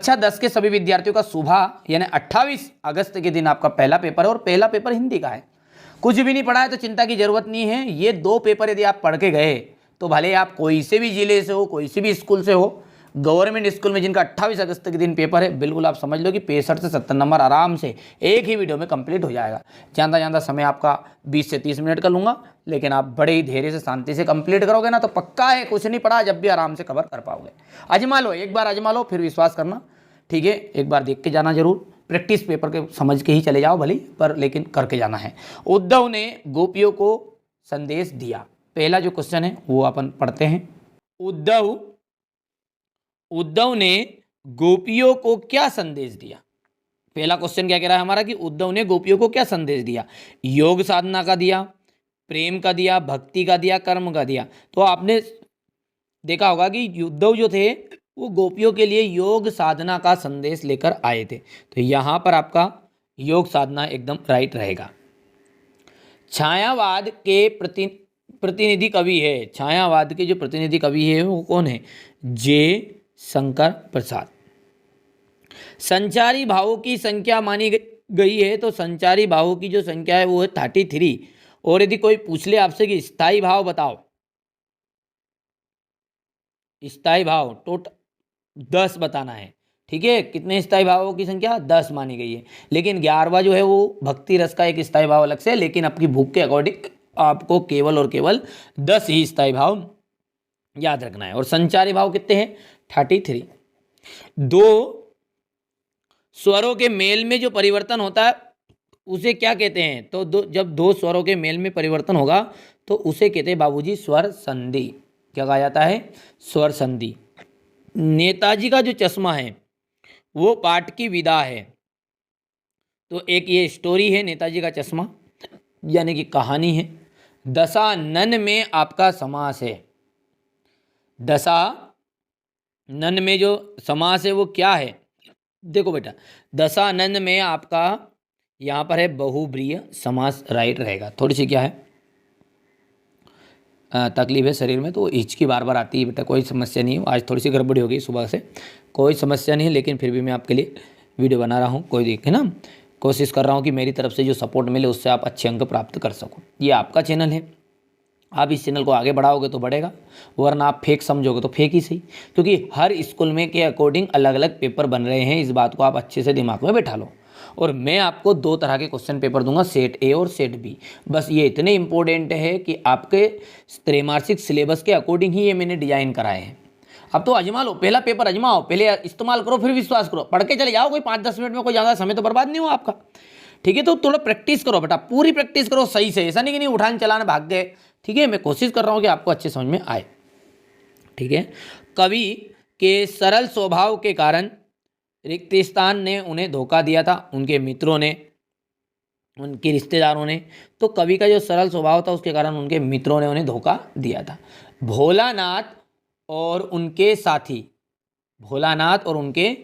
अच्छा 10 के सभी विद्यार्थियों का सुबह यानी 28 अगस्त के दिन आपका पहला पेपर है और पहला पेपर हिंदी का है। कुछ भी नहीं पढ़ा है तो चिंता की जरूरत नहीं है। ये 2 पेपर यदि आप पढ़ के गए तो भले आप कोई से भी जिले से हो, कोई से भी स्कूल से हो, गवर्नमेंट स्कूल में जिनका 28 अगस्त के दिन पेपर है, बिल्कुल आप समझ लो कि 65 से 70 नंबर आराम से एक ही वीडियो में कंप्लीट हो जाएगा। ज़्यादा समय आपका 20 से 30 मिनट का लूँगा, लेकिन आप बड़े ही धैर्य से शांति से कंप्लीट करोगे ना तो पक्का है कुछ नहीं पढ़ा जब भी आराम से कवर कर पाओगे। आजमा लो, एक बार आजमा लो फिर विश्वास करना, ठीक है। एक बार देख के जाना जरूर, प्रैक्टिस पेपर के समझ के ही चले जाओ भले, पर लेकिन करके जाना है। उद्धव ने गोपियों को संदेश दिया, पहला जो क्वेश्चन है वो अपन पढ़ते हैं। उद्धव ने गोपियों को क्या संदेश दिया। पहला क्वेश्चन क्या कह रहा है हमारा कि उद्धव ने गोपियों को क्या संदेश दिया। योग साधना का दिया, प्रेम का दिया, भक्ति का दिया, कर्म का दिया। तो आपने देखा होगा कि उद्धव जो थे वो गोपियों के लिए योग साधना का संदेश लेकर आए थे, तो यहाँ पर आपका योग साधना एकदम राइट रहेगा। छायावाद के प्रतिनिधि कवि है, छायावाद के जो प्रतिनिधि कवि है वो कौन है, जे शंकर प्रसाद। संचारी भावों की संख्या मानी गई है, तो संचारी भावों की जो संख्या है वो है 33। और यदि कोई पूछ ले आपसे कि स्थायी भाव बताओ, स्थायी भाव टोटल 10 बताना है, ठीक है। कितने स्थायी भावों की संख्या 10 मानी गई है, लेकिन 11वां जो है वो भक्ति रस का एक स्थायी भाव अलग से, लेकिन आपकी भूख के अकॉर्डिंग आपको केवल और केवल 10 ही स्थायी भाव याद रखना है। और संचारी भाव कितने हैं 33। दो स्वरों के मेल में जो परिवर्तन होता है उसे क्या कहते हैं, तो जब दो स्वरों के मेल में परिवर्तन होगा तो उसे कहते हैं बाबूजी स्वर संधि। क्या कहा जाता है, स्वर संधि। नेताजी का जो चश्मा है वो पाठ की विदा है, तो एक ये स्टोरी है नेताजी का चश्मा यानी कि कहानी है। दशानन में आपका समास है, दशानन में जो समास है वो क्या है, देखो बेटा दशानन में आपका यहाँ पर है बहुब्रीहि समास राइट रहेगा। थोड़ी सी क्या है तकलीफ है शरीर में, तो हिचकी बार बार आती है बेटा, कोई समस्या नहीं है। आज थोड़ी सी गड़बड़ी हो गई सुबह से, कोई समस्या नहीं है, लेकिन फिर भी मैं आपके लिए वीडियो बना रहा हूँ। कोई देखे ना, कोशिश कर रहा हूँ कि मेरी तरफ से जो सपोर्ट मिले उससे आप अच्छे अंक प्राप्त कर सको। ये आपका चैनल है, आप इस चैनल को आगे बढ़ाओगे तो बढ़ेगा, वरना आप फेक समझोगे तो फेक ही सही, क्योंकि हर स्कूल में के अकॉर्डिंग अलग अलग पेपर बन रहे हैं। इस बात को आप अच्छे से दिमाग में बैठा लो। और मैं आपको 2 तरह के क्वेश्चन पेपर दूंगा, सेट ए और सेट बी। बस ये इतने इंपॉर्टेंट है कि आपके त्रैमासिक सिलेबस के अकॉर्डिंग ही ये मैंने डिजाइन कराए हैं। अब तो आजमा लो, पहला पेपर आजमाओ, पहले इस्तेमाल करो फिर विश्वास करो। पढ़ के चले जाओ, कोई 5-10 मिनट में कोई ज़्यादा समय तो बर्बाद नहीं हो आपका, ठीक है। तो थोड़ा प्रैक्टिस करो बेटा, पूरी प्रैक्टिस करो सही से, ऐसा नहीं कि नहीं उठान चलाने भाग गए, ठीक है। मैं कोशिश कर रहा हूँ कि आपको अच्छे समझ में आए, ठीक है। कवि के सरल स्वभाव के कारण रिक्तिस्तान ने उन्हें धोखा दिया था, उनके मित्रों ने, उनके रिश्तेदारों ने। तो कवि का जो सरल स्वभाव था उसके कारण उनके मित्रों ने उन्हें धोखा दिया था। भोलानाथ और उनके साथी, भोलानाथ और उनके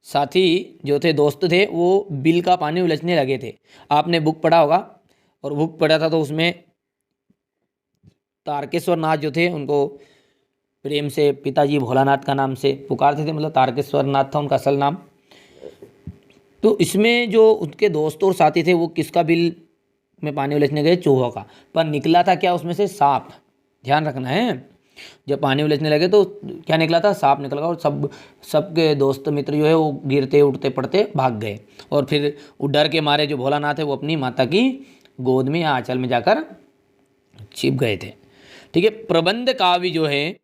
साथी जो थे, दोस्त थे, वो बिल का पानी उलझने लगे थे। आपने बुक पढ़ा होगा, और बुक पढ़ा था तो उसमें तारकेश्वर नाथ जो थे उनको प्रेम से पिताजी भोलानाथ का नाम से पुकारते थे, मतलब तारकेश्वर नाथ था उनका असल नाम। तो इसमें जो उनके दोस्त और साथी थे वो किसका बिल में पानी उलझने गए, चूहों का, पर निकला था क्या उसमें से, सांप। ध्यान रखना है, जब पानी उलझने लगे तो क्या निकला था, सांप निकला। और सबके दोस्त मित्र जो है वो गिरते उठते पड़ते भाग गए, और फिर वो डर के मारे जो भोलानाथ है वो अपनी माता की गोद में या आंचल में जाकर छिप गए थे, ठीक है। प्रबंध काव्य जो है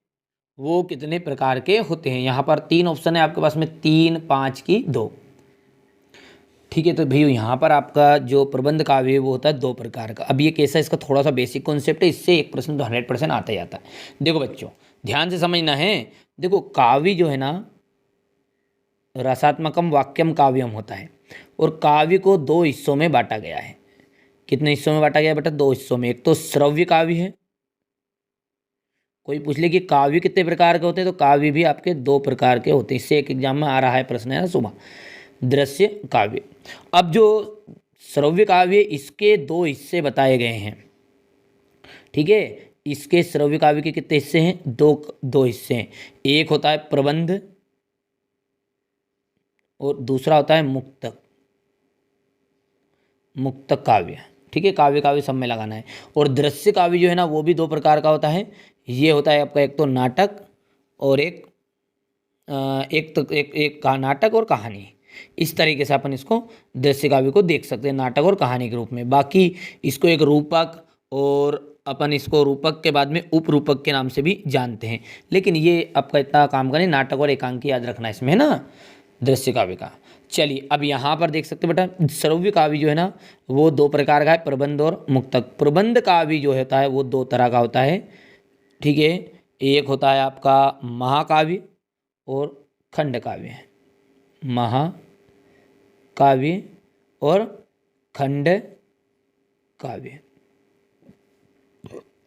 वो कितने प्रकार के होते हैं, यहाँ पर 3 ऑप्शन है आपके पास में, 3, 5 की 2, ठीक है। तो भैया यहाँ पर आपका जो प्रबंध काव्य है वो होता है 2 प्रकार का। अब ये कैसा, इसका थोड़ा सा बेसिक कॉन्सेप्ट है, इससे 1% तो 100% आता ही आता है। देखो बच्चों ध्यान से समझना है, देखो काव्य जो है ना रसात्मकम वाक्यम काव्यम होता है, और काव्य को 2 हिस्सों में बांटा गया है। कितने हिस्सों में बांटा गया है बेटा, 2 हिस्सों में। एक तो श्रव्य काव्य है, कोई पूछ ले कि काव्य कितने प्रकार के होते हैं, तो काव्य भी आपके 2 प्रकार के होते हैं। इससे एक एग्जाम में आ रहा है प्रश्न है ना सुबह, दृश्य काव्य। अब जो श्रव्य काव्य इसके 2 हिस्से बताए गए हैं, ठीक है। इसके श्रव्य काव्य के कितने हिस्से हैं, 2 हिस्से हैं। एक होता है प्रबंध, और दूसरा होता है मुक्तक, मुक्तक काव्य। ठीक है, काव्य काव्य सब में लगाना है। और दृश्य काव्य जो है ना वो भी दो प्रकार का होता है। ये होता है आपका एक तो नाटक और एक नाटक और कहानी। इस तरीके से अपन इसको दृश्य काव्य को देख सकते हैं, नाटक और कहानी के रूप में। बाकी इसको एक रूपक और अपन इसको रूपक के बाद में उपरूपक के नाम से भी जानते हैं, लेकिन ये आपका इतना काम करें, नाटक और एकांकी याद रखना इसमें, है ना, दृश्य काव्य का। चलिए अब यहाँ पर देख सकते हैं बेटा, श्रव्य काव्य जो है ना वो दो प्रकार का है, प्रबंध और मुक्तक। प्रबंध काव्य जो होता है वो दो तरह का होता है। ठीक है, एक होता है आपका महाकाव्य और खंड काव्य। महाकाव्य और खंड काव्य।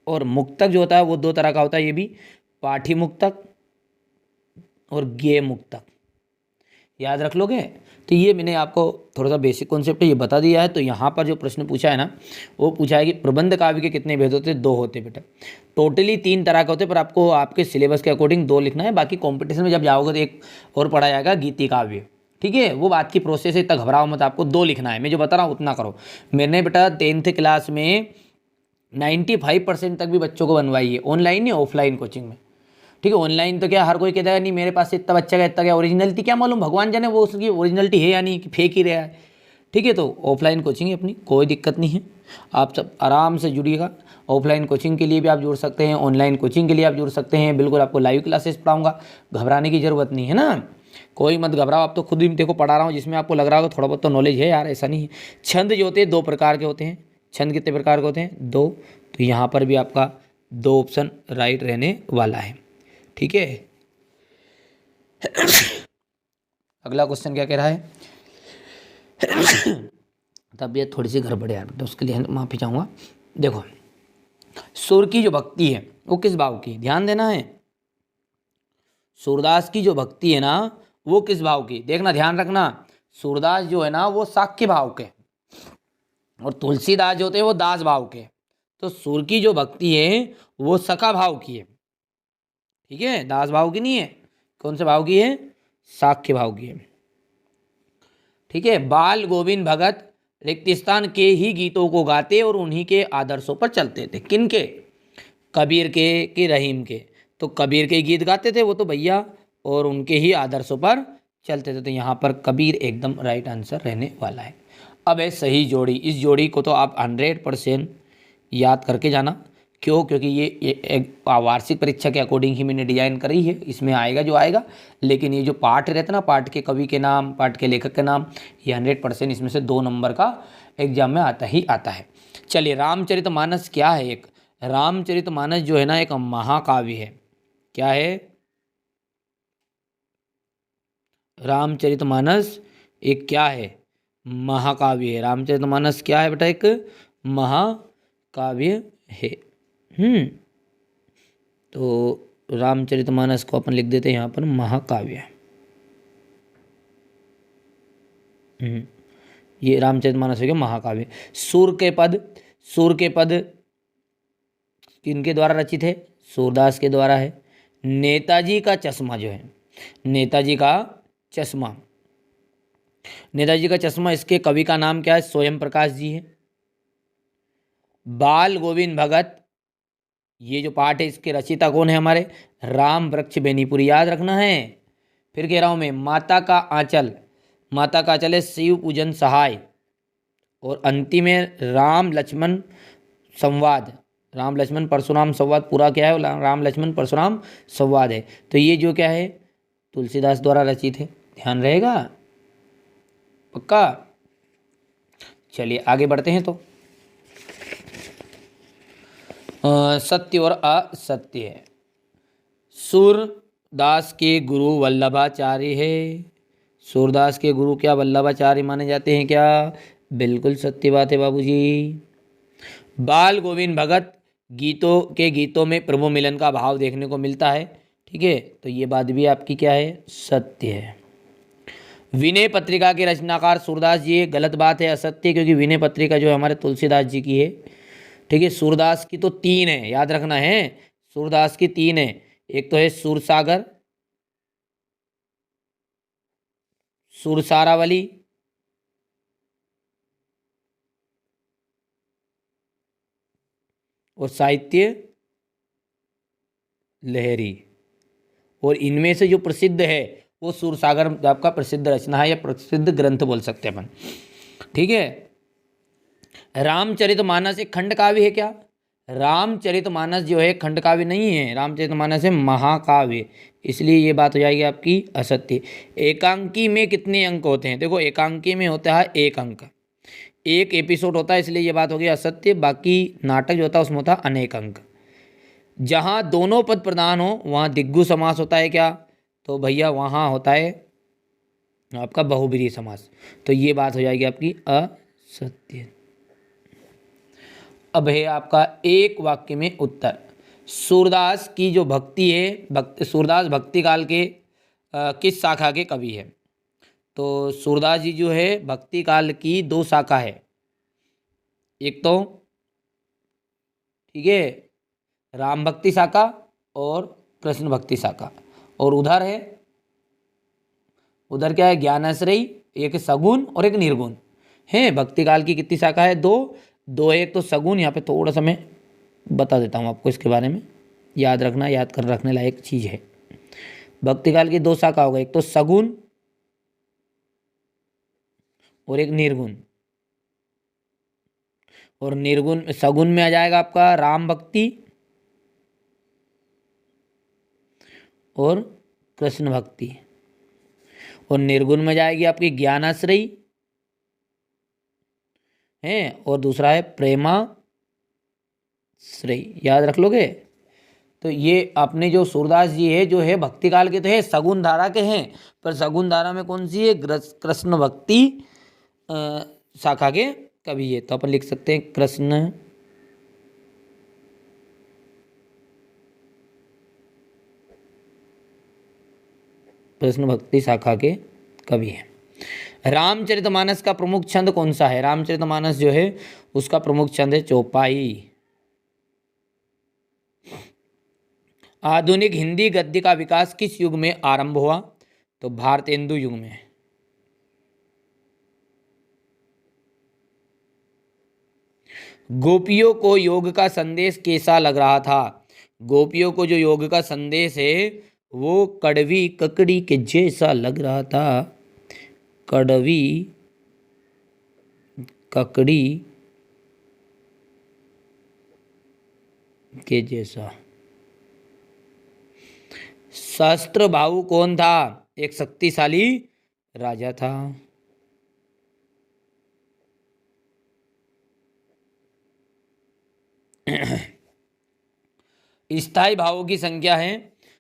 और मुक्तक जो होता है वो दो तरह का होता है, ये भी पाठी मुक्तक और गेय मुक्तक। याद रख लोगे। तो ये मैंने आपको थोड़ा सा बेसिक कॉन्सेप्ट ये बता दिया है। तो यहाँ पर जो प्रश्न पूछा है ना वो पूछा है कि प्रबंध काव्य के कितने भेद होते हैं? दो होते हैं बेटा। टोटली तीन तरह के होते हैं, पर आपको आपके सिलेबस के अकॉर्डिंग दो लिखना है। बाकी कॉम्पिटिशन में जब जाओगे तो एक और पढ़ा जाएगा गीति काव्य। ठीक है, वो बात की प्रोसेस है, इतना घबराओ मत, आपको दो लिखना है। मैं जो बता रहा हूँ उतना करो। मैंने बेटा 10th क्लास में 95% तक भी बच्चों को बनवाई है, ऑनलाइन नहीं ऑफलाइन कोचिंग में। ठीक है, ऑनलाइन तो क्या हर कोई कहता है नहीं मेरे पास से इतना बच्चा का इतना क्या, ओरिजिनलिटी क्या मालूम, भगवान जाने वो उसकी ओरिजिनलिटी है या नहीं, कि फेक ही रहा है। ठीक है, तो ऑफलाइन कोचिंग है अपनी, कोई दिक्कत नहीं है, आप सब आराम से जुड़िएगा। ऑफलाइन कोचिंग के लिए भी आप जुड़ सकते हैं, ऑनलाइन कोचिंग के लिए आप जुड़ सकते हैं। बिल्कुल आपको लाइव क्लासेस पढ़ाऊंगा, घबराने की ज़रूरत नहीं है ना, कोई मत घबराओ। आप तो खुद ही देखो पढ़ा रहा हूँ, जिसमें आपको लग रहा होगा थोड़ा बहुत तो नॉलेज है यार, ऐसा नहीं है। छंद जो होते हैं दो प्रकार के होते हैं। छंद कितने प्रकार के होते हैं? दो। तो यहाँ पर भी आपका दो ऑप्शन राइट रहने वाला है। ठीक है, अगला क्वेश्चन क्या कह रहा है? तबीयत थोड़ी सी गड़बड़ है यार, तो उसके लिए माफी चाहूँगा। देखो, सुर की जो भक्ति है वो किस भाव की, ध्यान देना है। सूरदास की जो भक्ति है ना वो किस भाव की, देखना, ध्यान रखना। सूरदास जो है ना वो साक्य भाव के, और तुलसीदास जो होते हैं वो दास भाव के। तो सुर की जो भक्ति है वो सखा भाव की है। ठीक है, दास भाव की नहीं है। कौन से भाव की है? साक्य भाव की है। ठीक है, बाल गोविंद भगत रिक्तिस्तान के ही गीतों को गाते और उन्हीं के आदर्शों पर चलते थे। किन के? कबीर के कि रहीम के? तो कबीर के गीत गाते थे वो तो भैया, और उनके ही आदर्शों पर चलते थे। तो यहाँ पर कबीर एकदम राइट आंसर रहने वाला है। अब है सही जोड़ी। इस जोड़ी को तो आप 100% याद करके जाना। क्यों? क्योंकि ये एक वार्षिक परीक्षा के अकॉर्डिंग ही मैंने डिजाइन करी है, इसमें आएगा जो आएगा। लेकिन ये जो पाठ रहता है ना, पाठ के कवि के नाम, पाठ के लेखक के नाम, ये 100% इसमें से 2 नंबर का एग्जाम में आता ही आता है। चलिए, रामचरितमानस क्या है? एक रामचरितमानस जो है ना एक महाकाव्य है। क्या है? रामचरितमानस एक क्या है? महाकाव्य है। रामचरितमानस क्या है बेटा? एक महाकाव्य है। तो रामचरितमानस को अपन लिख देते हैं यहाँ पर महाकाव्य। ये रामचरितमानस हो गया महाकाव्य। सूर के पद किनके द्वारा रचित है? सूरदास के द्वारा है। नेताजी का चश्मा जो है, नेताजी का चश्मा, नेताजी का चश्मा, इसके कवि का नाम क्या है? स्वयं प्रकाश जी है। बाल गोविंद भगत, ये जो पाठ है इसके रचिता कौन है हमारे? राम वृक्ष बेनीपुरी। याद रखना है, फिर कह रहा हूं मैं। माता का आंचल, माता का आंचल है शिव पूजन सहाय। और अंतिम है राम लक्ष्मण संवाद, राम लक्ष्मण परशुराम संवाद। पूरा क्या है? राम लक्ष्मण परशुराम संवाद है। तो ये जो क्या है? तुलसीदास द्वारा रचित है। ध्यान रहेगा पक्का। चलिए आगे बढ़ते हैं। तो सत्य और असत्य है। सूरदास के गुरु वल्लभाचार्य है। सूरदास के गुरु क्या वल्लभाचार्य माने जाते हैं क्या? बिल्कुल सत्य बात है बाबूजी। बाल गोविंद भगत गीतों में प्रभु मिलन का भाव देखने को मिलता है। ठीक है, तो ये बात भी आपकी क्या है? सत्य है। विनय पत्रिका के रचनाकार सूरदास जी, ये गलत बात है, असत्य, क्योंकि विनय पत्रिका जो है हमारे तुलसीदास जी की है। ठीक है, सूरदास की तो 3 है, याद रखना है। सूरदास की 3 है। एक तो है सूरसागर, सुरसारावली, और साहित्य लहरी। और इनमें से जो प्रसिद्ध है वो सूरसागर आपका प्रसिद्ध रचना है या प्रसिद्ध ग्रंथ बोल सकते हैं अपन। ठीक है। रामचरितमानस एक खंड काव्य है क्या? रामचरितमानस जो है खंड काव्य नहीं है, रामचरितमानस है महाकाव्य, इसलिए ये बात हो जाएगी आपकी असत्य। एकांकी में कितने अंक होते हैं? देखो एकांकी में होता है 1 अंक, 1 एपिसोड होता है, इसलिए ये बात हो गई असत्य। बाकी नाटक जो होता है उसमें होता है अनेक अंक। जहाँ दोनों पद प्रधान हो वहाँ दिग्गु समास होता है क्या? तो भैया वहाँ होता है आपका बहुब्रीहि समास। तो ये बात हो जाएगी आपकी असत्य। अब है आपका एक वाक्य में उत्तर। सूरदास की जो भक्ति है, सूरदास भक्ति काल के किस शाखा के कवि है? तो सूरदास जी जो है भक्ति काल की 2 शाखा है, एक तो ठीक है राम भक्ति शाखा और कृष्ण भक्ति शाखा, और उधर क्या है ज्ञानाश्रयी, एक सगुण और एक निर्गुण है। भक्ति काल की कितनी शाखा है? 2 एक तो सगुण, यहाँ पे थोड़ा सा मैं बता देता हूँ आपको इसके बारे में, याद रखना, याद कर रखने लायक चीज़ है। भक्ति काल की 2 शाखा होगा, एक तो सगुण और एक निर्गुण। और निर्गुण सगुण में आ जाएगा आपका राम भक्ति और कृष्ण भक्ति, और निर्गुण में जाएगी आपकी ज्ञानाश्रयी है, और दूसरा है प्रेमाश्रयी, याद रख लोगे। तो ये अपने जो सूरदास जी है जो है भक्ति काल के तो है, सगुण धारा के हैं, पर सगुण धारा में कौन सी है? कृष्ण भक्ति शाखा के कवि है। तो अपन लिख सकते हैं कृष्ण भक्ति शाखा के कवि है। रामचरितमानस का प्रमुख छंद कौन सा है? रामचरितमानस जो है उसका प्रमुख छंद है चौपाई। आधुनिक हिंदी गद्य का विकास किस युग में आरंभ हुआ? तो भारतेंदु युग में। गोपियों को योग का संदेश कैसा लग रहा था? गोपियों को जो योग का संदेश है वो कड़वी ककड़ी के जैसा लग रहा था। कड़वी ककड़ी के जैसा। सहस्त्रबाहु कौन था? एक शक्तिशाली राजा था। स्थायी भावों की संख्या है,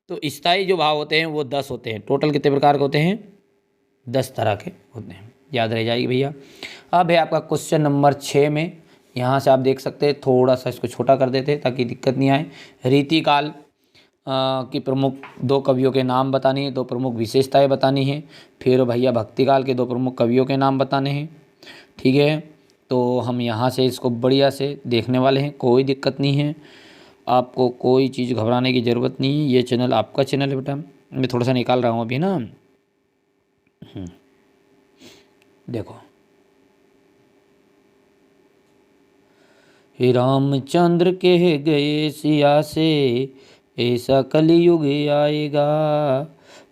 तो स्थायी जो भाव होते हैं वो 10 होते हैं। टोटल कितने प्रकार के होते हैं? 10 तरह के होते हैं, याद रह जाएगी भैया। अब है आपका क्वेश्चन नंबर 6 में, यहाँ से आप देख सकते हैं, थोड़ा सा इसको छोटा कर देते हैं ताकि दिक्कत नहीं आए। रीतिकाल की प्रमुख 2 कवियों के नाम बतानी है, 2 प्रमुख विशेषताएं बतानी है। फिर भैया भक्तिकाल के 2 प्रमुख कवियों के नाम बताने हैं। ठीक है, तो हम यहाँ से इसको बढ़िया से देखने वाले हैं, कोई दिक्कत नहीं है, आपको कोई चीज़ घबराने की ज़रूरत नहीं है। ये चैनल आपका चैनल है बेटा। मैं थोड़ा सा निकाल रहा हूँ अभी ना। देखो, हे रामचंद्र कह गए सिया से, ऐसा कलयुग आएगा,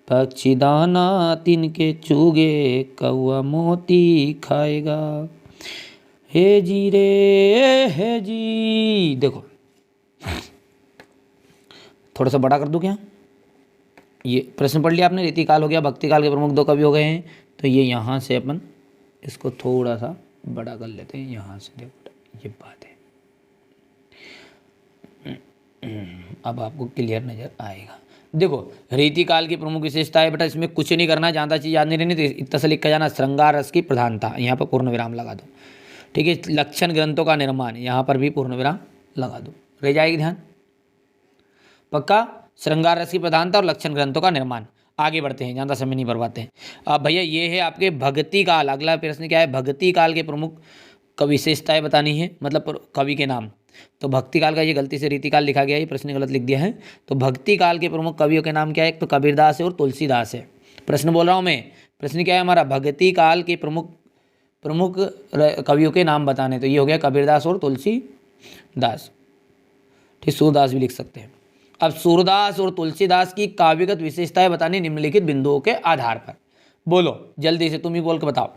पक्षी दाना तिनके चुगे, कौआ मोती खाएगा। हे जी रे हे जी। देखो थोड़ा सा बड़ा कर दूं क्या? ये प्रश्न पढ़ लिया आपने, रीतिकाल हो गया, भक्तिकाल के प्रमुख 2 कवि हो गए हैं, तो ये यहाँ से अपन इसको थोड़ा सा बड़ा कर लेते हैं। यहाँ से देखो ये बात है, अब आपको क्लियर नजर आएगा। देखो रीतिकाल की प्रमुख विशेषता है बेटा, इसमें कुछ नहीं करना, ज़्यादा चीज़ याद नहीं रहनी, तो इतना सा लिख के जाना, श्रृंगार रस की प्रधानता, यहाँ पर पूर्ण विराम लगा दो। ठीक है, लक्षण ग्रंथों का निर्माण, यहाँ पर भी पूर्ण विराम लगा दो, रह जाएगी ध्यान पक्का। श्रृंगार रस की प्रधानता और लक्षण ग्रंथों का निर्माण। आगे बढ़ते हैं, ज़्यादा समय नहीं बर्बादते हैं। अब भैया ये है आपके भक्ति काल। अगला प्रश्न क्या है? भक्ति काल के प्रमुख विशेषताएं बतानी है, मतलब कवि के नाम। तो भक्ति काल का ये गलती से रीतिकाल लिखा गया है, ये प्रश्न गलत लिख दिया है। तो भक्ति काल के प्रमुख कवियों के नाम क्या है? एक तो कबीरदास है और तुलसीदास है। प्रश्न बोल रहा हूँ मैं, प्रश्न क्या है हमारा, भक्ति काल के प्रमुख प्रमुख कवियों के नाम बताने। तो ये हो गया कबीरदास और तुलसीदास, ठीक, सूरदास भी लिख सकते हैं। अब सूरदास और तुलसीदास की काव्यगत विशेषताएं बतानी निम्नलिखित बिंदुओं के आधार पर। बोलो जल्दी से, तुम ही बोल के बताओ।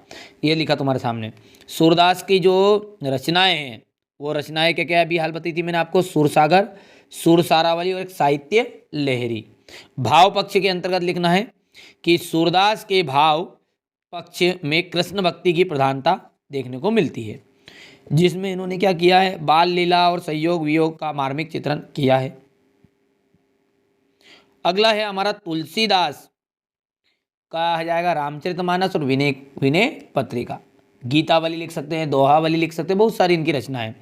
ये लिखा तुम्हारे सामने, सूरदास की जो रचनाएं हैं वो रचनाएं क्या क्या अभी हाल बताई थी मैंने आपको, सुरसागर, सुरसारावली और एक साहित्य लहरी। भाव पक्ष के अंतर्गत लिखना है कि सूरदास के भाव पक्ष में कृष्ण भक्ति की प्रधानता देखने को मिलती है, जिसमें इन्होंने क्या किया है, बाल लीला और संयोग वियोग का मार्मिक चित्रण किया है। अगला है हमारा तुलसीदास कहा जाएगा रामचरितमानस और विनय विनय पत्रिका, गीतावली लिख सकते हैं, दोहावली लिख सकते हैं, बहुत सारी इनकी रचनाएं।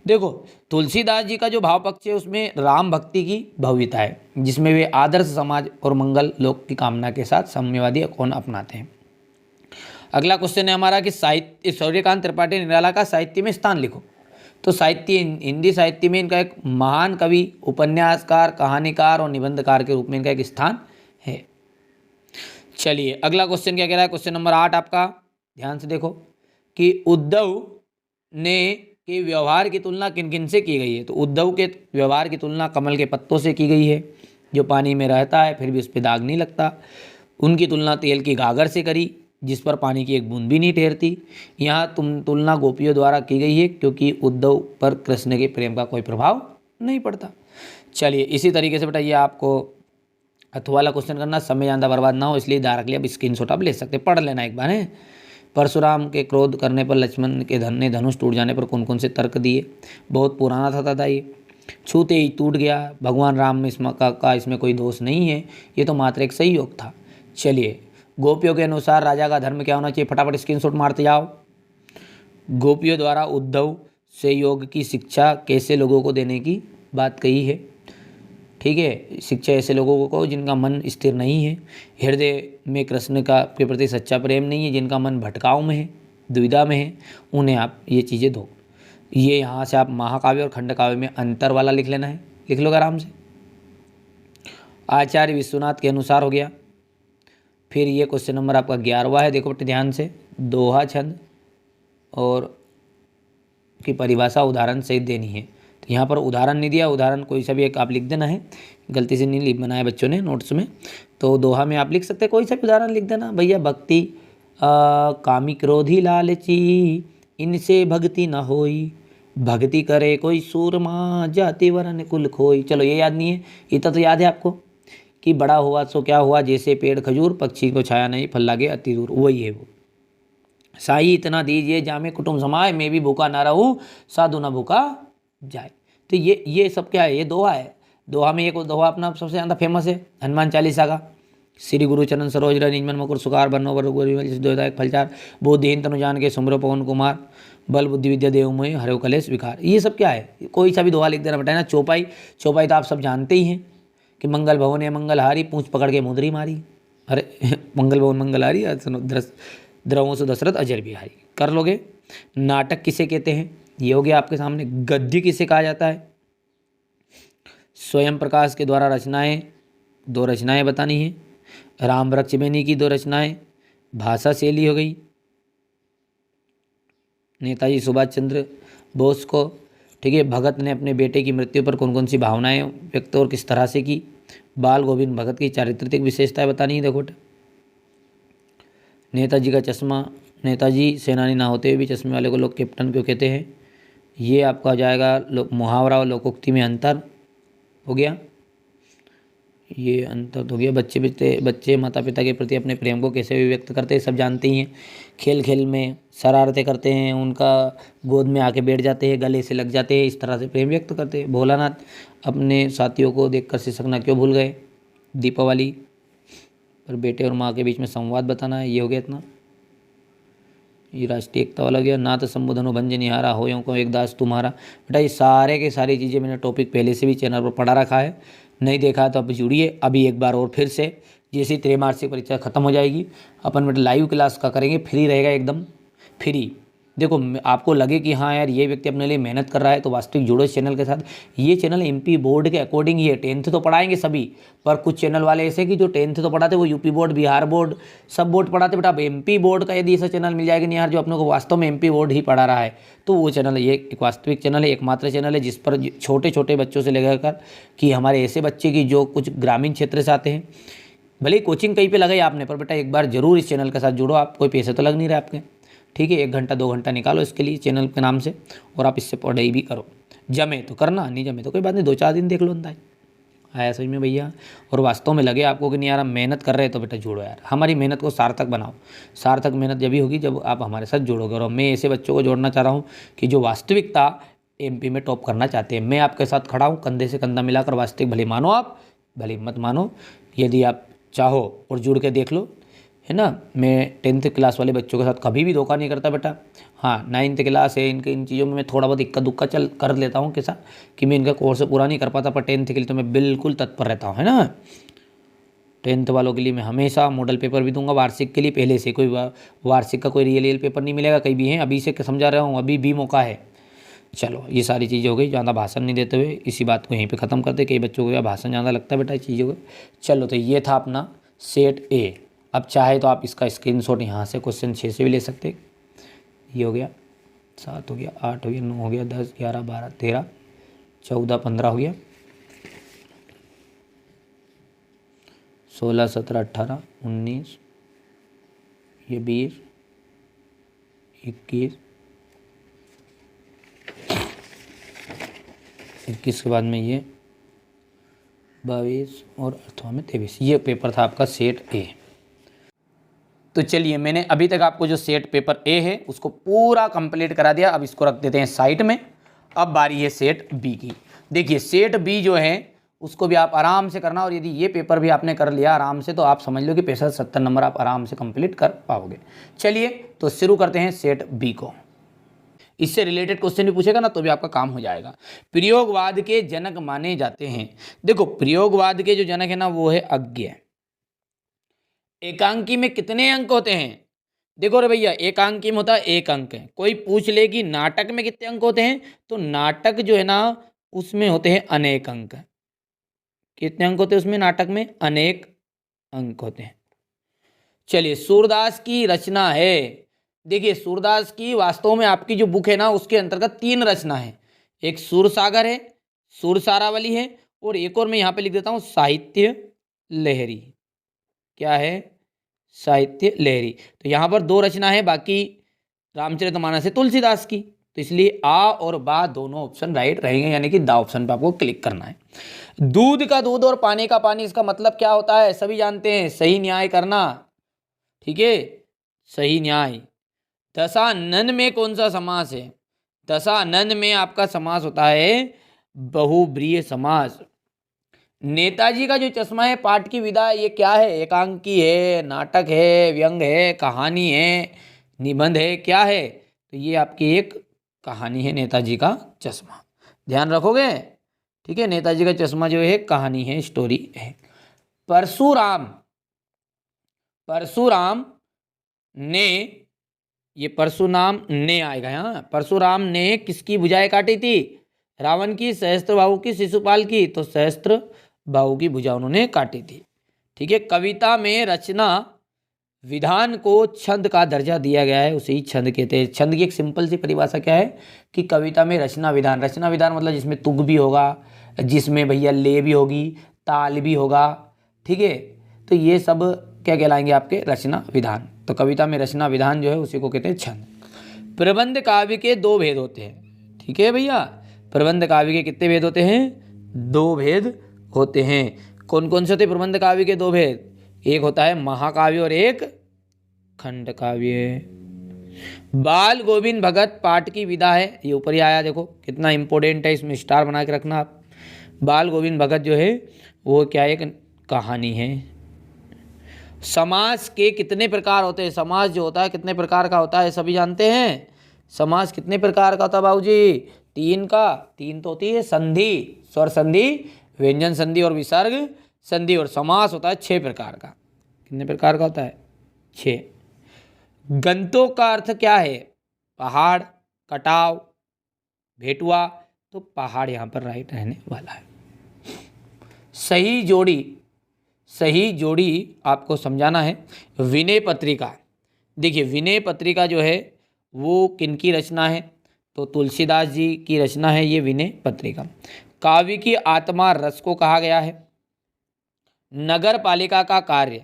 देखो तुलसीदास जी का जो भाव पक्ष है उसमें राम भक्ति की भव्यता है, जिसमें वे आदर्श समाज और मंगल लोक की कामना के साथ साम्यवादी कौन अपनाते हैं। अगला क्वेश्चन है हमारा कि साहित्य, सूर्यकांत त्रिपाठी निराला का साहित्य में स्थान लिखो। तो साहित्य, हिंदी साहित्य में इनका एक महान कवि, उपन्यासकार, कहानीकार और निबंधकार के रूप में इनका एक स्थान है। चलिए अगला क्वेश्चन क्या कह रहा है, क्वेश्चन नंबर 8 आपका, ध्यान से देखो कि उद्धव ने के व्यवहार की तुलना किन किन से की गई है। तो उद्धव के व्यवहार की तुलना कमल के पत्तों से की गई है, जो पानी में रहता है फिर भी उस पर दाग नहीं लगता। उनकी तुलना तेल की गागर से करी, जिस पर पानी की एक बूंद भी नहीं ठहरती। यहाँ तुलना गोपियों द्वारा की गई है, क्योंकि उद्धव पर कृष्ण के प्रेम का कोई प्रभाव नहीं पड़ता। चलिए इसी तरीके से बेटा ये आपको अथवा वाला क्वेश्चन करना, समय ज़्यादा बर्बाद ना हो इसलिए डायरेक्टली अब स्क्रीनशॉट आप ले सकते हैं, पढ़ लेना एक बार है। परशुराम के क्रोध करने पर लक्ष्मण के धनुष टूट जाने पर कौन कौन से तर्क दिए। बहुत पुराना था दादा, ये छूते ही टूट गया, भगवान राम में इसमें कोई दोष नहीं है, ये तो मात्र एक सहयोग था। चलिए गोपियों के अनुसार राजा का धर्म क्या होना चाहिए, फटाफट स्क्रीनशॉट मारते जाओ। गोपियों द्वारा उद्धव से योग की शिक्षा कैसे लोगों को देने की बात कही है, ठीक है। शिक्षा ऐसे लोगों को जिनका मन स्थिर नहीं है, हृदय में कृष्ण का के प्रति सच्चा प्रेम नहीं है, जिनका मन भटकाव में है, दुविधा में है, उन्हें आप ये चीज़ें दो। ये यहाँ से आप महाकाव्य और खंडकाव्य में अंतर वाला लिख लेना है, लिख लो आराम से। आचार्य विश्वनाथ के अनुसार हो गया। फिर ये क्वेश्चन नंबर आपका 11वां है, देखो बेटे ध्यान से, दोहा छंद और की परिभाषा उदाहरण सहित देनी है। तो यहाँ पर उदाहरण नहीं दिया, उदाहरण कोई सा भी एक आप लिख देना है, गलती से नहीं बनाया बच्चों ने नोट्स में। तो दोहा में आप लिख सकते हैं कोई सा भी उदाहरण लिख देना भैया, भक्ति कामी क्रोधी लालची इनसे भक्ति न होई, भक्ति करे कोई सूरमा जाति वरन कुल खोई। चलो ये याद नहीं है, इतना तो याद है आपको कि बड़ा हुआ सो क्या हुआ, जैसे पेड़ खजूर पक्षी को छाया नहीं फल लागे अति दूर, वही है वो। साई इतना दीजिए जामे कुटुंब समाए, मैं भी भूखा ना रहूं साधु ना भूखा जाए। तो ये सब क्या है, ये दोहा है। दोहा में एक दोहा अपना सबसे ज़्यादा फेमस है हनुमान चालीसा का, श्री गुरु चरण सरोज रज निज मन मुकुर सुकार बरनो एक फलचार, बुद्धिहीन तनु जान के सुमरो पवन कुमार, बल बुद्धि विद्या देव मोहि हरो कलेश विकार। ये सब क्या है, कोई सा भी दोहा लिख देना बेटा ना। चौपाई, चौपाई तो आप सब जानते ही हैं कि मंगल भवन है मंगलहारी, पूंछ पकड़ के मुंदरी मारी। अरे मंगल भवन मंगलहारी, द्रवों से दशरथ अजर बिहारी, कर लोगे। नाटक किसे कहते हैं, ये हो गया आपके सामने। गद्य किसे कहा जाता है, स्वयं प्रकाश के द्वारा रचनाएं, 2 रचनाएं बतानी है। राम वृक्ष बेनी की 2 रचनाएं। भाषा शैली हो गई नेताजी सुभाष चंद्र बोस को, ठीक है। भगत ने अपने बेटे की मृत्यु पर कौन कौन सी भावनाएं व्यक्त और किस तरह से की। बाल गोविंद भगत की चारित्रिक विशेषताएं बतानी है। देखो नेताजी का चश्मा, नेताजी सेनानी ना होते हुए भी चश्मे वाले को लोग कैप्टन क्यों कहते हैं, ये आपका आ जाएगा। मुहावरा और लोकोक्ति में अंतर हो गया, ये अंतर हो गया। बच्चे माता पिता के प्रति अपने प्रेम को कैसे व्यक्त करते हैं सब जानते ही हैं। खेल खेल में शरारतें करते हैं, उनका गोद में आके बैठ जाते हैं, गले से लग जाते हैं, इस तरह से प्रेम व्यक्त करते हैं। भोलानाथ अपने साथियों को देखकर सिसकना क्यों भूल गए। दीपावली पर बेटे और माँ के बीच में संवाद बताना है, ये हो गया इतना। ये राष्ट्रीय एकता वाला गया। नाथ संबोधनो भंज निहारा होयों को एक दास तुम्हारा। बेटा ये सारे के सारी चीज़ें मैंने टॉपिक पहले से भी चैनल पर पढ़ा रखा है, नहीं देखा तो अब जुड़िए अभी एक बार और फिर से। जैसी त्रैमासिक परीक्षा खत्म हो जाएगी अपन बेटा लाइव क्लास का करेंगे, फ्री रहेगा एकदम फ्री, देखो आपको लगे कि हाँ यार ये व्यक्ति अपने लिए मेहनत कर रहा है तो वास्तविक जुड़ो इस चैनल के साथ। ये चैनल एमपी बोर्ड के अकॉर्डिंग ही है। 10th तो पढ़ाएंगे सभी, पर कुछ चैनल वाले ऐसे कि जो 10th तो पढ़ाते वो यूपी बोर्ड, बिहार बोर्ड, सब बोर्ड पढ़ाते। बेटा अब एमपी बोर्ड का यदि ऐसा चैनल मिल जाएगा नहीं यार जो अपने को वास्तव में एमपी बोर्ड ही पढ़ा रहा है, तो वो चैनल ये एक वास्तविक चैनल है, एकमात्र चैनल है जिस पर छोटे छोटे बच्चों से लेकर कि हमारे ऐसे बच्चे की जो कुछ ग्रामीण क्षेत्र से आते हैं, भले ही कोचिंग कहीं पे लगाई आपने, पर बेटा एक बार जरूर इस चैनल के साथ जुड़ो। आप कोई पैसे तो लग नहीं रहे आपके, ठीक है। 1 घंटा 2 घंटा निकालो इसके लिए चैनल के नाम से, और आप इससे पढ़ाई भी करो। जमे तो करना, नहीं जमे तो कोई बात नहीं, 2-4 दिन देख लो अंदाज आया समझ में भैया। और वास्तव में लगे आपको कि नहीं यार हम मेहनत कर रहे हैं, तो बेटा जुड़ो यार, हमारी मेहनत को सार्थक बनाओ। सार्थक मेहनत जब भी होगी जब आप हमारे साथ जुड़ोगे। और मैं ऐसे बच्चों को जोड़ना चाह रहा हूँ कि जो वास्तविकता एमपी में टॉप करना चाहते हैं। मैं आपके साथ खड़ा हूँ, कंधे से कंधा मिलाकर। वास्तविक भले मानो आप, भले मत मानो, यदि आप चाहो और जुड़ के देख लो, है ना। मैं 10th क्लास वाले बच्चों के साथ कभी भी धोखा नहीं करता बेटा। हाँ 9th क्लास है, इनके इन चीज़ों में मैं थोड़ा बहुत इक्का दुक्का चल कर लेता हूँ कैसा कि मैं इनका कोर्स पूरा नहीं कर पाता, पर 10th के लिए तो मैं बिल्कुल तत्पर रहता हूँ, है ना। 10th वालों के लिए मैं हमेशा मॉडल पेपर भी दूंगा। वार्षिक के लिए पहले से कोई वार्षिक का कोई रियल पेपर नहीं मिलेगा, कहीं भी है, अभी से समझा रहा हूँ, अभी भी मौका है। चलो ये सारी चीज़ें हो गई, ज़्यादा भाषण नहीं देते हुए इसी बात को यहीं पे ख़त्म करते। कई बच्चों को या भाषण ज़्यादा लगता है बेटा इस चीज़ों को। चलो तो ये था अपना सेट ए। अब चाहे तो आप इसका स्क्रीनशॉट यहाँ से क्वेश्चन 6 से भी ले सकते। ये हो गया, 7 हो गया, 8 हो गया, 9 हो गया, 10, 11, 12, 13, 14, 15 हो गया, 16, 17, 18, 19, ये 20, 21, 21 के बाद में ये 22 और अर्थवा में 23। ये पेपर था आपका सेट ए। तो चलिए मैंने अभी तक आपको जो सेट पेपर ए है उसको पूरा कंप्लीट करा दिया। अब इसको रख देते हैं साइड में। अब बारी है सेट बी की। देखिए सेट बी जो है उसको भी आप आराम से करना, और यदि ये पेपर भी आपने कर लिया आराम से तो आप समझ लो कि 65-70 नंबर आप आराम से कंप्लीट कर पाओगे। चलिए तो शुरू करते हैं सेट बी को। इससे रिलेटेड क्वेश्चन भी पूछेगा ना तो भी आपका काम हो जाएगा। प्रयोगवाद के जनक माने जाते हैं। देखो प्रयोगवाद के जो जनक है ना वो है अज्ञ। एकांकी में कितने अंक होते हैं? देखो रे भैया एकांकी में होता है 1 अंक है। कोई पूछ ले कि नाटक में कितने अंक होते हैं, तो नाटक जो है ना उसमें होते हैं अनेक अंक। कितने अंक होते हैं उसमें? नाटक में अनेक अंक होते हैं। चलिए सूरदास की रचना है। देखिए सूरदास की वास्तव में आपकी जो बुक है ना उसके अंतर्गत 3 रचना है। एक सूरसागर है, सूरसारावली है, और एक और मैं यहाँ पे लिख देता हूँ साहित्य लहरी। क्या है? साहित्य लहरी। तो यहाँ पर 2 रचना है, बाकी रामचरितमानस है तुलसीदास की। तो इसलिए आ और बा दोनों ऑप्शन राइट रहेंगे, यानी कि दा ऑप्शन पे आपको क्लिक करना है। दूध का दूध और पानी का पानी, इसका मतलब क्या होता है सभी जानते हैं, सही न्याय करना। ठीक है, सही न्याय। दशानन में कौन सा समास है? दशानन में आपका समास होता है बहुब्रीहि समास। नेताजी का जो चश्मा है पाठ की विधा, ये क्या है? एकांकी है, नाटक है, व्यंग है, कहानी है, निबंध है, क्या है? तो ये आपकी एक कहानी है नेताजी का चश्मा। ध्यान रखोगे? ठीक है, नेताजी का चश्मा जो है कहानी है, स्टोरी है। परशुराम, परशुराम ने, ये परशुराम ने आएगा यहाँ। परशुराम ने किसकी भुजाएं काटी थी? रावण की, सहस्त्रबाहु की, शिशुपाल की। तो सहस्त्रबाहु की भुजा उन्होंने काटी थी। ठीक है, कविता में रचना विधान को छंद का दर्जा दिया गया है, उसे ही छंद कहते हैं। छंद की एक सिंपल सी परिभाषा क्या है कि कविता में रचना विधान, रचना विधान मतलब जिसमें तुक भी होगा, जिसमें भैया ले भी होगी, ताल भी होगा। ठीक है, तो ये सब क्या कहलाएंगे आपके? रचना विधान। तो कविता में रचना विधान जो है उसी को कहते हैं छंद। प्रबंध काव्य के 2 भेद होते हैं। ठीक है भैया, प्रबंध काव्य के कितने भेद होते हैं? 2 भेद होते हैं। कौन कौन से होते हैं प्रबंध काव्य के 2 भेद? एक होता है महाकाव्य और एक खंड काव्य। बाल गोविंद भगत पाठ की विधा है, ये ऊपर ही आया, देखो कितना इंपॉर्टेंट है, इसमें स्टार बना के रखना आप। बाल गोविंद भगत जो है वो क्या, एक कहानी है। समास के कितने प्रकार होते हैं? समास जो होता है कितने प्रकार का होता है सभी जानते हैं? समास कितने प्रकार का होता है बाबूजी? 3 का। 3 तो होती है संधि, स्वर संधि, व्यंजन संधि और विसर्ग संधि। और समास होता है 6 प्रकार का। कितने प्रकार का होता है? 6। गंतों का अर्थ क्या है? पहाड़, कटाव, भेटुआ, तो पहाड़ यहाँ पर राइट रहने वाला है। सही जोड़ी, सही जोड़ी आपको समझाना है। विनय पत्रिका, देखिए विनय पत्रिका जो है वो किनकी रचना है, तो तुलसीदास जी की रचना है ये विनय पत्रिका। काव्य की आत्मा रस को कहा गया है। नगर पालिका का कार्य,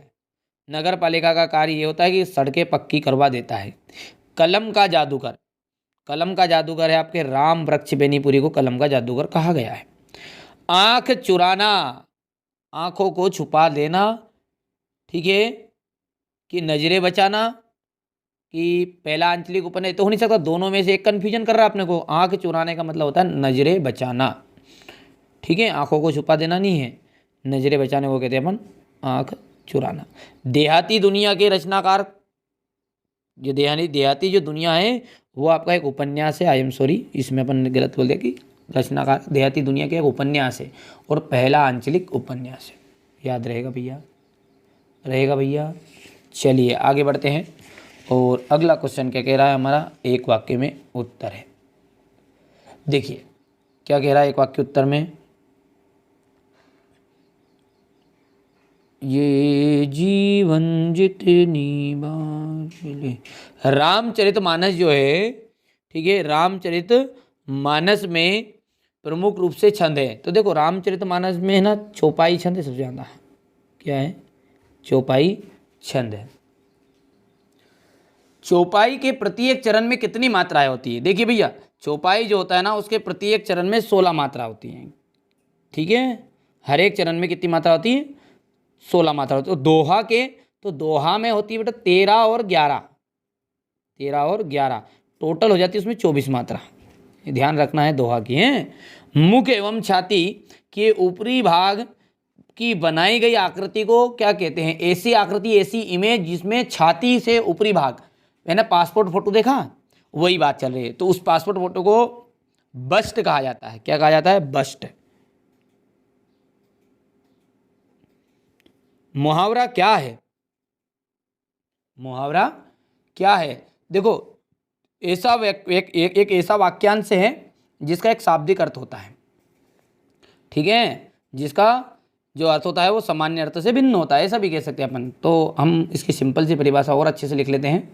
नगर पालिका का कार्य ये होता है कि सड़कें पक्की करवा देता है। कलम का जादूगर, कलम का जादूगर है आपके राम वृक्ष बेनीपुरी को कलम का जादूगर कहा गया है। आंख चुराना, आंखों को छुपा देना, ठीक है, कि नजरें बचाना, कि पहला आंचलिक उपनय तो हो नहीं सकता, दोनों में से एक कन्फ्यूजन कर रहा है अपने को। आंख चुराने का मतलब होता है नजरें बचाना, ठीक है, आंखों को छुपा देना नहीं है, नजरें बचाने को कहते हैं अपन आंख चुराना। देहाती दुनिया के रचनाकार, जो देहाती जो दुनिया है वो आपका एक उपन्यास है। आई एम सॉरी, इसमें अपन ने गलत बोल दिया कि रचनाकार देहाती दुनिया के एक उपन्यास है और पहला आंचलिक उपन्यास है। याद रहेगा भैया, रहेगा भैया। चलिए आगे बढ़ते हैं और अगला क्वेश्चन क्या कह रहा है हमारा, एक वाक्य में उत्तर है। देखिए क्या कह रहा है एक वाक्य उत्तर में, ये जीवन जितनी बार मिले। रामचरितमानस जो है, ठीक है, रामचरितमानस में प्रमुख रूप से छंद है। तो देखो रामचरितमानस में है ना चौपाई छंद है सबसे ज़्यादा। क्या है? चौपाई छंद है। चौपाई के प्रत्येक चरण में कितनी मात्राएं होती है? देखिए भैया चौपाई जो होता है ना उसके प्रत्येक चरण में 16 मात्रा होती हैं, ठीक है, हर एक चरण में कितनी मात्रा होती है? 16 मात्रा होती है। तो दोहा के, तो दोहा में होती है बेटा 13 और 11, 13 और 11 टोटल हो जाती है उसमें 24 मात्रा। ये ध्यान रखना है दोहा की है। मुख एवं छाती के ऊपरी भाग की बनाई गई आकृति को क्या कहते हैं? ऐसी आकृति, ऐसी इमेज जिसमें छाती से ऊपरी भाग, मैंने पासपोर्ट फोटो देखा, वही बात चल रही है। तो उस पासपोर्ट फोटो को बस्ट कहा जाता है। क्या कहा जाता है? बस्ट। मुहावरा क्या है? मुहावरा क्या है? देखो ऐसा एक ऐसा वाक्यांश है जिसका एक शाब्दिक अर्थ होता है, ठीक है, जिसका जो अर्थ होता है वो सामान्य अर्थ से भिन्न होता है, ऐसा भी कह सकते हैं अपन। तो हम इसकी सिंपल सी परिभाषा और अच्छे से लिख लेते हैं।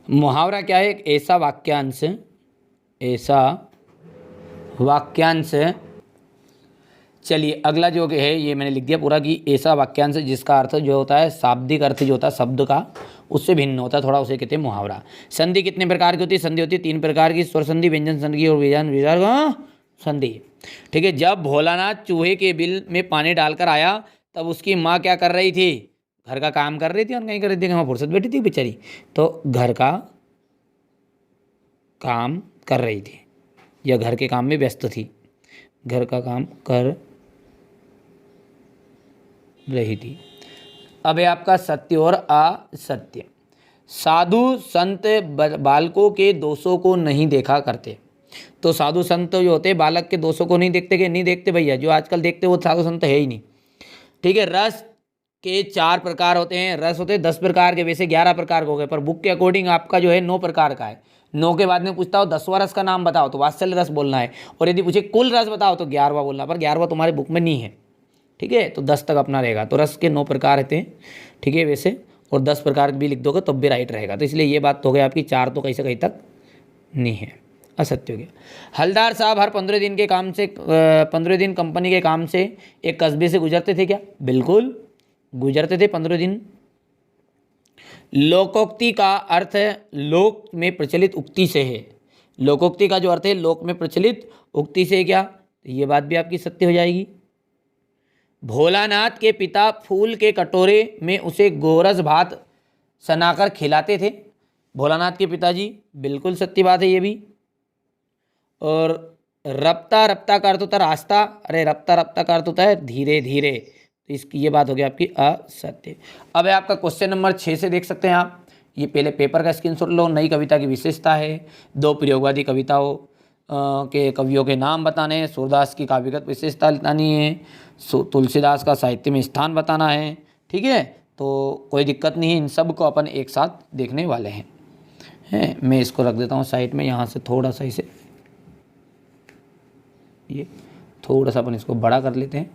मुहावरा क्या है? एक ऐसा वाक्यांश, ऐसा वाक्यांश। चलिए अगला जो है ये मैंने लिख दिया पूरा कि ऐसा वाक्यांश जिसका अर्थ जो होता है शाब्दिक अर्थ जो होता है शब्द का उससे भिन्न होता है थोड़ा, उसे कहते हैं मुहावरा। संधि कितने प्रकार की होती है? संधि होती है 3 प्रकार की, स्वर संधि, व्यंजन संधि और विसर्ग संधि, ठीक है। जब भोलानाथ चूहे के बिल में पानी डालकर आया तब उसकी माँ क्या कर रही थी? घर का काम कर रही थी और कहीं कर रही थी, वहाँ फुर्सत बैठी थी बेचारी, तो घर का काम कर रही थी या घर के काम में व्यस्त थी, घर का काम कर रही थी। अब है आपका सत्य और असत्य। साधु संत बालकों के दोषों को नहीं देखा करते। तो साधु संत जो होते हैं बालक के दोषों को नहीं देखते, कि नहीं देखते भैया, जो आजकल देखते वो साधु संत है ही नहीं, ठीक है। रस के 4 प्रकार होते हैं, रस होते हैं 10 प्रकार के, वैसे 11 प्रकार के हो गए, पर बुक के अकॉर्डिंग आपका जो है 9 प्रकार का है। 9 के बाद में पूछता हो 10वां रस का नाम बताओ तो वात्सल्य रस बोलना है, और यदि पूछे कुल रस बताओ तो 11वां बोलना, पर 11वां तुम्हारे बुक में नहीं है, ठीक है। तो 10 तक अपना रहेगा। तो रस के 9 प्रकार रहते हैं, ठीक है वैसे, और 10 प्रकार भी लिख दोगे तब भी राइट रहेगा। तो इसलिए ये बात हो गई आपकी, 4 तो कहीं से कहीं तक नहीं है, असत्य हो गया। हलदार साहब हर 15 दिन के काम से 15 दिन कंपनी के काम से एक कस्बे से गुजरते थे क्या? बिल्कुल गुजरते थे 15 दिन। लोकोक्ति का अर्थ लोक में प्रचलित उक्ति से है। लोकोक्ति का जो अर्थ है लोक में प्रचलित उक्ति से है क्या? तो ये बात भी आपकी सत्य हो जाएगी। भोलानाथ के पिता फूल के कटोरे में उसे गोरस भात सनाकर खिलाते थे। भोलानाथ के पिताजी, बिल्कुल सत्य बात है ये भी। और रफ्ता रफ्ता का अर्थ होता है रास्ता, अरे रफ्ता रफ्ता का अर्थ होता है धीरे धीरे, तो इसकी ये बात हो गई आपकी असत्य। अब है आपका क्वेश्चन नंबर 6 से देख सकते हैं आप, ये पहले पेपर का स्क्रीनशॉट लो। नई कविता की विशेषता है, 2 प्रयोगवादी कविताओं के कवियों के नाम बताने हैं, सूरदास की काव्यगत विशेषता बतानी है, तुलसीदास का साहित्य में स्थान बताना है, ठीक है। तो कोई दिक्कत नहीं है, इन सब को अपन एक साथ देखने वाले हैं। हैं। मैं इसको रख देता हूँ साइड में, यहाँ से थोड़ा सा इसे ये थोड़ा सा अपन इसको बड़ा कर लेते हैं।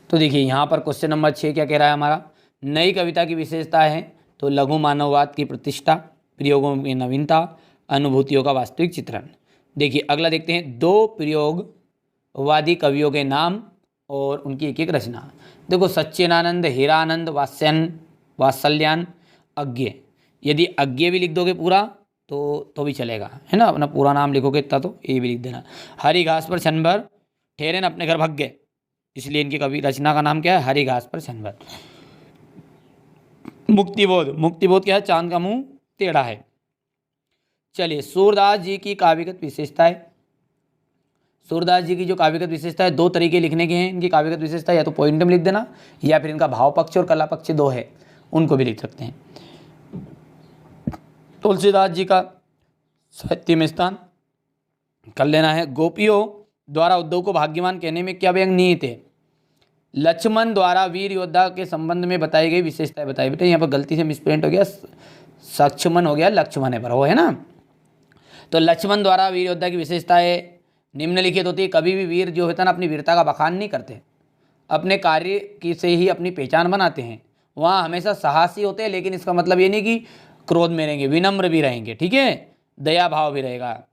तो देखिए यहाँ पर क्वेश्चन नंबर 6 क्या कह रहा है हमारा, नई कविता की विशेषता है। तो लघु मानववाद की प्रतिष्ठा, प्रयोगों की नवीनता, अनुभूतियों का वास्तविक चित्रण। देखिए अगला देखते हैं, दो प्रयोगवादी कवियों के नाम और उनकी एक एक रचना। देखो सच्चिदानंद, हीरानंद, वात्सल्यान, अज्ञे। यदि अज्ञे भी लिख दोगे पूरा तो भी चलेगा, है ना। अपना पूरा नाम लिखोगे इतना तो ये भी लिख देना। हरी घास पर क्षण भर ठहरे न अपने घर भाग गए, इसलिए इनकी कवि रचना का नाम क्या है, हरी घास पर क्षण भर। मुक्तिबोध, मुक्तिबोध क्या है, चांद का मुंह टेढ़ा है। चलिए सूरदास जी की काव्यगत विशेषता है। सूरदास जी की जो काव्यगत विशेषता है, दो तरीके लिखने के हैं इनकी काव्यगत विशेषता, या तो पॉइंट में लिख देना या फिर इनका भाव पक्ष और कला पक्ष दो है उनको भी लिख सकते हैं। तुलसीदास जी का साहित्य में स्थान कर लेना है। गोपियों द्वारा उद्धव को भाग्यवान कहने में क्या व्यंग निहित है। लक्ष्मण द्वारा वीर योद्धा के संबंध में बताई गई विशेषताएं बताई। बेटा यहाँ पर गलती से मिसप्रिंट हो गया, सक्षमन हो गया, लक्ष्मण है पर वो है ना। तो लक्ष्मण द्वारा वीर योद्धा की विशेषताएं निम्नलिखित होती है। कभी भी वीर जो होता है ना अपनी वीरता का बखान नहीं करते, अपने कार्य की से ही अपनी पहचान बनाते हैं। वहाँ हमेशा साहसी होते हैं, लेकिन इसका मतलब ये नहीं कि क्रोध में रहेंगे, विनम्र भी रहेंगे, ठीक है, दया भाव भी रहेगा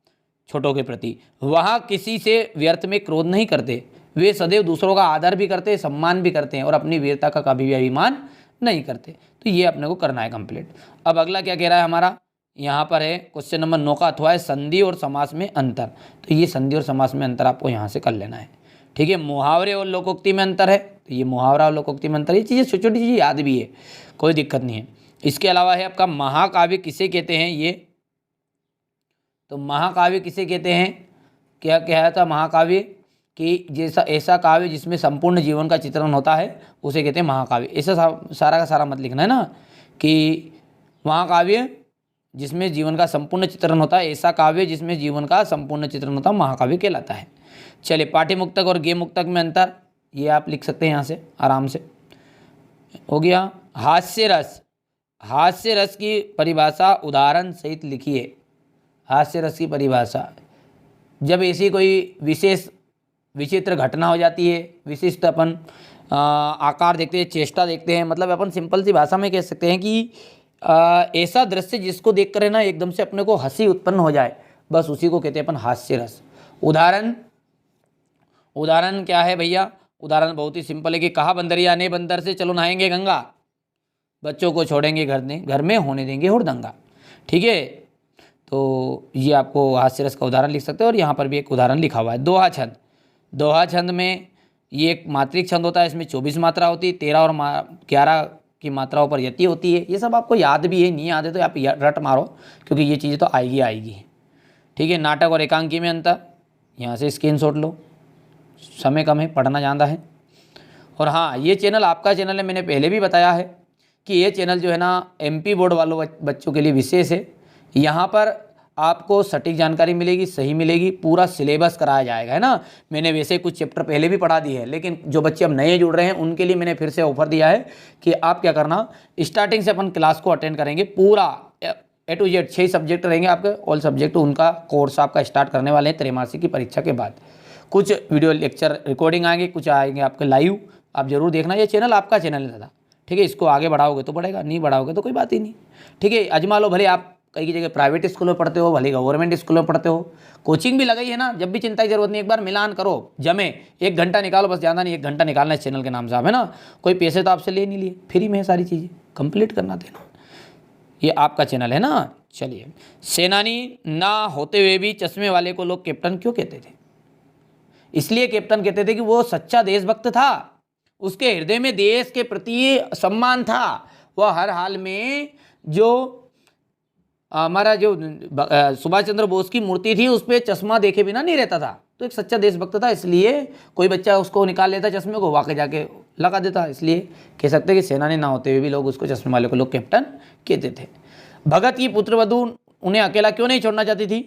छोटों के प्रति। वहाँ किसी से व्यर्थ में क्रोध नहीं करते, वे सदैव दूसरों का आदर भी करते हैं, सम्मान भी करते हैं और अपनी वीरता का कभी भी अभिमान नहीं करते। तो ये अपने को करना है कंप्लीट। अब अगला क्या कह रहा है हमारा, यहाँ पर है क्वेश्चन नंबर 9 का अथवा है संधि और समास में अंतर। तो ये संधि और समास में अंतर आपको यहाँ से कर लेना है, ठीक है। मुहावरे और लोकोक्ति में अंतर है, तो ये मुहावरा और लोकोक्ति में अंतर, ये चीज़ें छोटी छोटी चीज़ें याद भी है, कोई दिक्कत नहीं है। इसके अलावा है आपका महाकाव्य किसे कहते हैं, ये तो महाकाव्य किसे कहते हैं, क्या कहा था महाकाव्य कि जैसा ऐसा काव्य जिसमें संपूर्ण जीवन का चित्रण होता है उसे कहते हैं महाकाव्य। ऐसा सारा का सारा मत लिखना है ना कि महाकाव्य जिसमें जीवन का संपूर्ण चित्रण होता है, ऐसा काव्य जिसमें जीवन का संपूर्ण चित्रण होता है महाकाव्य कहलाता है। चलिए पाठ्य मुक्तक और गेय मुक्तक में अंतर, ये आप लिख सकते हैं यहाँ से आराम से, हो गया। हास्य रस, हास्य रस की परिभाषा उदाहरण सहित लिखिए। हास्य रस की परिभाषा, जब ऐसी कोई विशेष विचित्र घटना हो जाती है, विशिष्ट अपन आकार देखते हैं, चेष्टा देखते हैं, मतलब अपन सिंपल सी भाषा में कह सकते हैं कि ऐसा दृश्य जिसको देखकर है ना एकदम से अपने को हंसी उत्पन्न हो जाए, बस उसी को कहते हैं अपन हास्य रस। उदाहरण, उदाहरण क्या है भैया, उदाहरण बहुत ही सिंपल है कि कहा बंदरिया ने बंदर से चलो नहाएंगे गंगा, बच्चों को छोड़ेंगे घर में होने देंगे हुड़दंगा, ठीक है। तो ये आपको हास्य रस का उदाहरण लिख सकते हो। और यहाँ पर भी एक उदाहरण लिखा हुआ है। दोहा छंद, दोहा छंद में ये एक मात्रिक छंद होता है, इसमें 24 मात्रा होती है, 13 और 11 की मात्राओं पर यति होती है। ये सब आपको याद भी है, नहीं याद है तो आप रट मारो क्योंकि ये चीज़ें तो आएगी, ठीक है। नाटक और एकांकी में अंतर, यहाँ से स्क्रीनशॉट लो, समय कम है, पढ़ना ज़्यादा है। और हाँ, ये चैनल आपका चैनल है, मैंने पहले भी बताया है कि ये चैनल जो है ना MP बोर्ड वालों बच्चों के लिए विशेष है। यहाँ पर आपको सटीक जानकारी मिलेगी, सही मिलेगी, पूरा सिलेबस कराया जाएगा, है ना। मैंने वैसे कुछ चैप्टर पहले भी पढ़ा दी है, लेकिन जो बच्चे अब नए जुड़ रहे हैं उनके लिए मैंने फिर से ऑफर दिया है कि आप क्या करना, स्टार्टिंग से अपन क्लास को अटेंड करेंगे, पूरा A to Z 6 सब्जेक्ट रहेंगे आपके, ऑल सब्जेक्ट, उनका कोर्स आपका स्टार्ट करने वाले हैं त्रैमासिक की परीक्षा के बाद। कुछ वीडियो लेक्चर रिकॉर्डिंग आएंगे, कुछ आएंगे आपके लाइव, आप जरूर देखना। ये चैनल आपका चैनल है दादा, ठीक है। इसको आगे बढ़ाओगे तो बढ़ेगा, नहीं बढ़ाओगे तो कोई बात ही नहीं, ठीक है। अजमा लो, भले आप कई जगह प्राइवेट स्कूल में पढ़ते हो, भले गवर्नमेंट स्कूल में पढ़ते हो, कोचिंग भी लगाई है ना, जब भी चिंता की जरूरत नहीं, एक बार मिलान करो, जमे 1 घंटा निकालो, बस ज़्यादा नहीं, 1 घंटा निकालना है चैनल के नाम से, आप है ना, कोई पैसे तो आपसे ले नहीं लिए, फ्री में है सारी चीज़ें, कंप्लीट करना देना, ये आपका चैनल है ना। चलिए, सेनानी ना होते हुए भी चश्मे वाले को लोग कैप्टन क्यों कहते थे? इसलिए कैप्टन कहते थे कि वो सच्चा देशभक्त था, उसके हृदय में देश के प्रति सम्मान था, वह हर हाल में जो हमारा जो सुभाष चंद्र बोस की मूर्ति थी उस पर चश्मा देखे बिना नहीं रहता था, तो एक सच्चा देशभक्त था। इसलिए कोई बच्चा उसको निकाल लेता चश्मे को, वाकई जाके लगा देता, इसलिए कह सकते हैं कि सेनानी ना होते हुए भी लोग उसको चश्मे वाले को लोग कैप्टन कहते थे। भगत की पुत्रवधू उन्हें अकेला क्यों नहीं छोड़ना चाहती थी?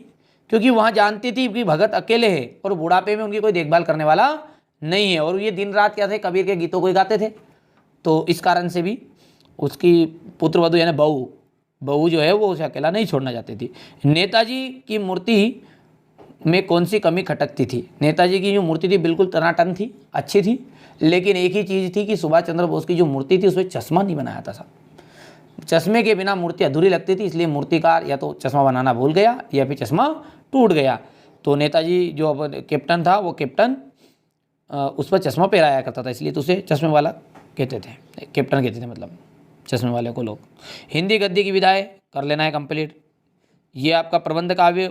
क्योंकि वहाँ जानती थी कि भगत अकेले है और बुढ़ापे में उनकी कोई देखभाल करने वाला नहीं है, और ये दिन रात क्या थे, कबीर के गीतों को गाते थे, तो इस कारण से भी उसकी पुत्रवधू यानी बहू बहू जो है वो उसे अकेला नहीं छोड़ना चाहती थी। नेताजी की मूर्ति में कौन सी कमी खटकती थी? नेताजी की जो मूर्ति थी बिल्कुल टनाटन थी, अच्छी थी, लेकिन एक ही चीज़ थी कि सुभाष चंद्र बोस की जो मूर्ति थी उसमें चश्मा नहीं बनाया था साहब। चश्मे के बिना मूर्ति अधूरी लगती थी, इसलिए मूर्तिकार या तो चश्मा बनाना भूल गया या फिर चश्मा टूट गया। तो नेताजी जो अब कैप्टन था वो कैप्टन उस पर चश्मा पहनाया करता था, इसलिए तो उसे चश्मे वाला कहते थे, कैप्टन कहते थे मतलब चश्मे वाले को लोग। हिंदी गद्य की विधाएं कर लेना है कंप्लीट। ये आपका प्रबंध काव्य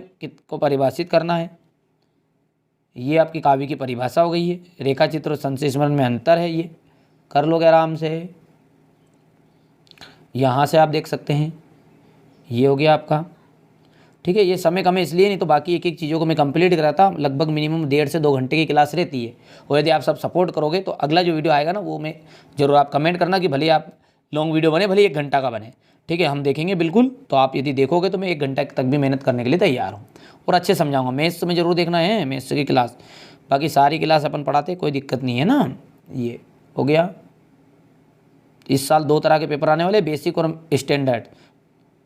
को परिभाषित करना है, ये आपकी काव्य की परिभाषा हो गई है। रेखा चित्र और संशय स्मरण में अंतर है, ये कर लोगे आराम से। यहाँ से आप देख सकते हैं, ये हो गया आपका, ठीक है। ये समय कम है इसलिए, नहीं तो बाकी एक एक चीज़ों को मैं कंप्लीट कराता। लगभग मिनिमम 1.5 से 2 घंटे की क्लास रहती है, और यदि आप सब सपोर्ट करोगे तो अगला जो वीडियो आएगा ना वो मैं जरूर, आप कमेंट करना कि भले आप लॉन्ग वीडियो बने, भले 1 घंटा का बने, ठीक है, हम देखेंगे बिल्कुल। तो आप यदि देखोगे तो मैं 1 घंटा तक भी मेहनत करने के लिए तैयार हूँ, और अच्छे समझाऊंगा। मैथ्स में जरूर देखना है, मैथ्स की क्लास, बाकी सारी क्लास अपन पढ़ाते, कोई दिक्कत नहीं है ना। ये हो गया। इस साल 2 तरह के पेपर आने वाले, बेसिक और स्टैंडर्ड।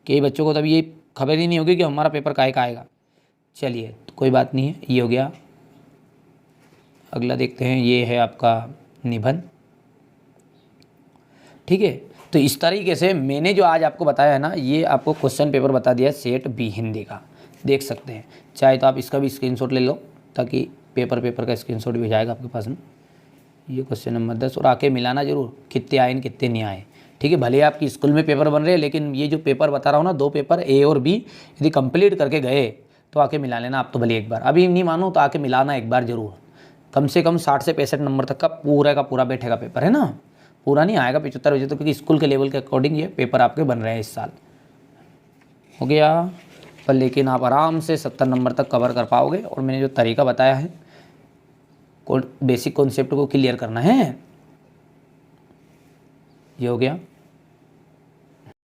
कई बच्चों को तभी ये खबर ही नहीं होगी कि हमारा पेपर काहे का आएगा। चलिए तो कोई बात नहीं है, ये हो गया। अगला देखते हैं, ये है आपका निबंध, ठीक है। तो इस तरीके से मैंने जो आज आपको बताया है ना, ये आपको क्वेश्चन पेपर बता दिया सेट बी हिंदी का, देख सकते हैं। चाहे तो आप इसका भी स्क्रीनशॉट ले लो, ताकि पेपर का स्क्रीनशॉट भी जाएगा आपके पास में। ये क्वेश्चन नंबर 10, और आके मिलाना जरूर कितने आए कितने नहीं आए, ठीक है। भले आपकी स्कूल में पेपर बन रहे हैं, लेकिन ये जो पेपर बता रहा हूँ ना, 2 पेपर ए और बी यदि कंप्लीट करके गए तो आके मिला लेना आप तो भले एक बार। अभी नहीं मानो तो आके मिलाना एक बार जरूर। कम से कम 60 से 65 नंबर तक का पूरा बैठेगा पेपर, है ना। पूरा नहीं आएगा 75 तो, क्योंकि स्कूल के लेवल के अकॉर्डिंग ये पेपर आपके बन रहे हैं इस साल। हो गया पर, लेकिन आप आराम से 70 नंबर तक कवर कर पाओगे। और मैंने जो तरीका बताया है, बेसिक कॉन्सेप्ट को क्लियर करना है, ये हो गया।